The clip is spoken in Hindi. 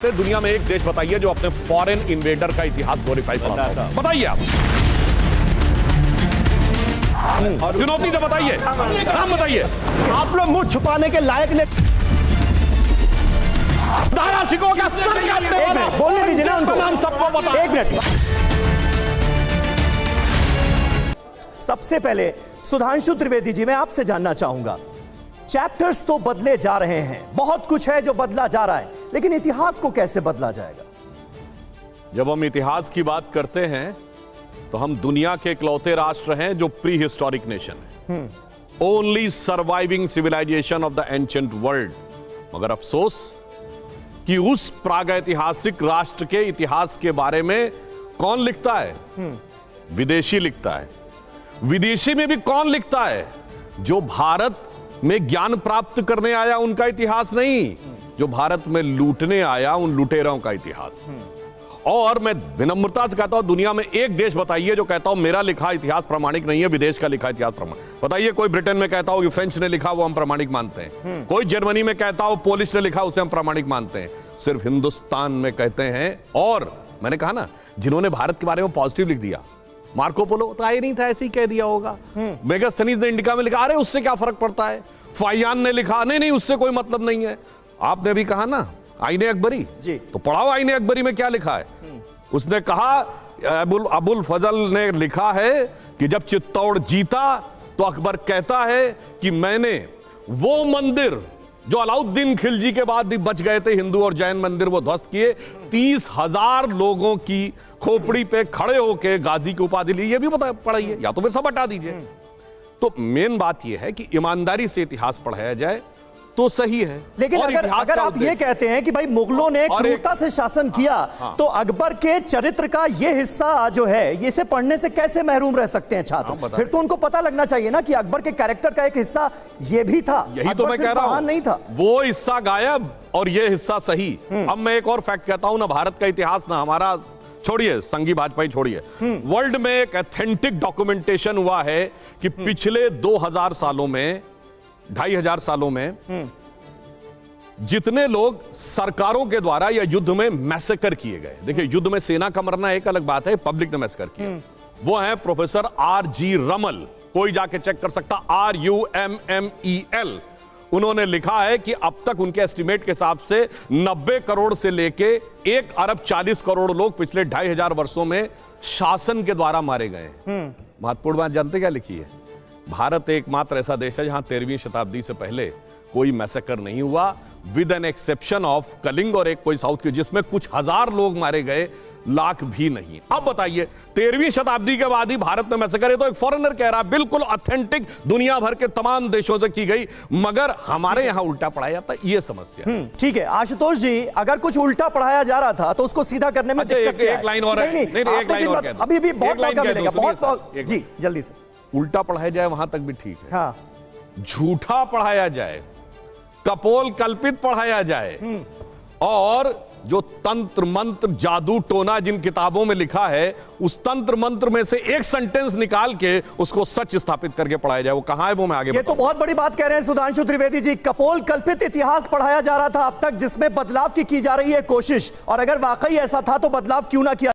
दुनिया में एक देश बताइए जो अपने फॉरेन इन्वेडर का इतिहास ग्लोरीफाई करता है। बताइए आप। चुनौती तो बताइए, नाम बताइए। आप लोग मुंह छुपाने के लायक नहीं। दारा सिखों का सर काटने वाला बोलने दीजिए ना उनको, नाम सबको बताओ। एक मिनट। सबसे पहले सुधांशु त्रिवेदी जी, मैं आपसे जानना चाहूंगा, चैप्टर्स तो बदले जा रहे हैं, बहुत कुछ है जो बदला जा रहा है, लेकिन इतिहास को कैसे बदला जाएगा? जब हम इतिहास की बात करते हैं तो हम दुनिया के इकलौते राष्ट्र हैं जो प्री हिस्टोरिक नेशन है, only surviving civilisation of the ancient world. मगर अफसोस कि उस प्रागैतिहासिक राष्ट्र के इतिहास के बारे में कौन लिखता है? विदेशी लिखता है। विदेशी में भी कौन लिखता है? जो भारत में ज्ञान प्राप्त करने आया उनका इतिहास नहीं, जो भारत में लूटने आया उन लुटेरों का इतिहास। और मैं विनम्रता से कहता हूं, दुनिया में एक देश बताइए जो कहता हूं मेरा लिखा इतिहास प्रामाणिक नहीं है, विदेश का लिखा इतिहास प्रामाणिक। बताइए कोई ब्रिटेन में कहता हो कि फ्रेंच ने लिखा वो हम प्रामाणिक मानते हैं, कोई जर्मनी में कहता हो पोलिश ने लिखा उसे हम प्रामाणिक मानते हैं। सिर्फ हिंदुस्तान में कहते हैं। और मैंने कहा ना, जिन्होंने भारत के बारे में पॉजिटिव लिख दिया, मार्को पोलो तो आए नहीं था, ऐसे ही कह दिया होगा। मेगास्थनीज ने इंडिका में लिखा, अरे उससे क्या फर्क पड़ता है। फाइयान ने लिखा, नहीं नहीं उससे कोई मतलब नहीं है। आपने भी कहा ना आईने अकबरी जी, तो पढ़ाओ आईने अकबरी में क्या लिखा है। उसने कहा, अबुल फजल ने लिखा है कि जब चित्तौड़ जीता तो अकबर कहता है कि मैंने वो मंदिर जो अलाउद्दीन खिलजी के बाद भी बच गए थे, हिंदू और जैन मंदिर, वो ध्वस्त किए, 30,000 लोगों की खोपड़ी पे खड़े होकर गाजी की उपाधि ली। ये भी पढ़ाइए, या तो फिर सब हटा दीजिए। तो मेन बात यह है कि ईमानदारी से इतिहास पढ़ाया जाए तो सही है। लेकिन अगर आप ये कहते हैं कि भाई मुगलों ने क्रूरता से शासन किया, तो अकबर के चरित्र का ये हिस्सा जो है, इसे पढ़ने से कैसे महरूम रह सकते हैं छात्र? फिर तो उनको पता लगना चाहिए ना कि अकबर के कैरेक्टर का एक हिस्सा ये भी था। यही तो मैं कह रहा हूं, नहीं था वो हिस्सा गायब और ये हिस्सा सही। अब मैं एक और फैक्ट कहता हूं ना, भारत का इतिहास ना हमारा छोड़िए, संघी भाजपाई छोड़िए, वर्ल्ड में एक ऑथेंटिक डॉक्यूमेंटेशन हुआ है कि पिछले 2000 सालों में, 2500 सालों में जितने लोग सरकारों के द्वारा या युद्ध में मैसेकर किए गए। देखिए, युद्ध में सेना का मरना एक अलग बात है, पब्लिक ने मैसेकर किया। वो है प्रोफेसर R.G. रमल, कोई जाके चेक कर सकता, RUMMEL। उन्होंने लिखा है कि अब तक उनके एस्टिमेट के हिसाब से 90 करोड़ से लेके 1 अरब 40 करोड़ लोग पिछले 2500 वर्षों में शासन के द्वारा मारे गए। महत्वपूर्ण बात जानते क्या लिखी है? भारत एकमात्र ऐसा देश है जहां 13वीं शताब्दी से पहले कोई मैसेकर नहीं हुआ, with an exception of Kalinga और एक कोई साउथ की, जिसमें कुछ हजार लोग मारे गए, लाख भी नहीं। अब बताइए, 13वीं शताब्दी के बाद ही भारत में मैसेकर है, तो एक फॉरेनर कह रहा है बिल्कुल ऑथेंटिक, दुनिया भर के तमाम देशों से की गई, मगर हमारे यहां उल्टा पढ़ाया जाता है, ये समस्या। ठीक है आशुतोष जी, अगर कुछ उल्टा पढ़ाया जा रहा था तो उसको सीधा करने में दिक्कत क्या है? एक लाइन और है, एक लाइन और, अभी भी बहुत मौका मिलेगा, बहुत जी, जल्दी से। उल्टा पढ़ाया जाए वहां तक भी ठीक है, हाँ। झूठा पढ़ाया जाए, कपोल कल्पित पढ़ाया जाए, और जो तंत्र मंत्र जादू टोना जिन किताबों में लिखा है, उस तंत्र मंत्र में से एक सेंटेंस निकाल के उसको सच स्थापित करके पढ़ाया जाए, वो कहां है वो मैं आगे। ये तो बहुत बड़ी बात कह रहे हैं सुधांशु त्रिवेदी जी। कपोल कल्पित इतिहास पढ़ाया जा रहा था अब तक, जिसमें बदलाव की जा रही है कोशिश, और अगर वाकई ऐसा था तो बदलाव क्यों ना किया।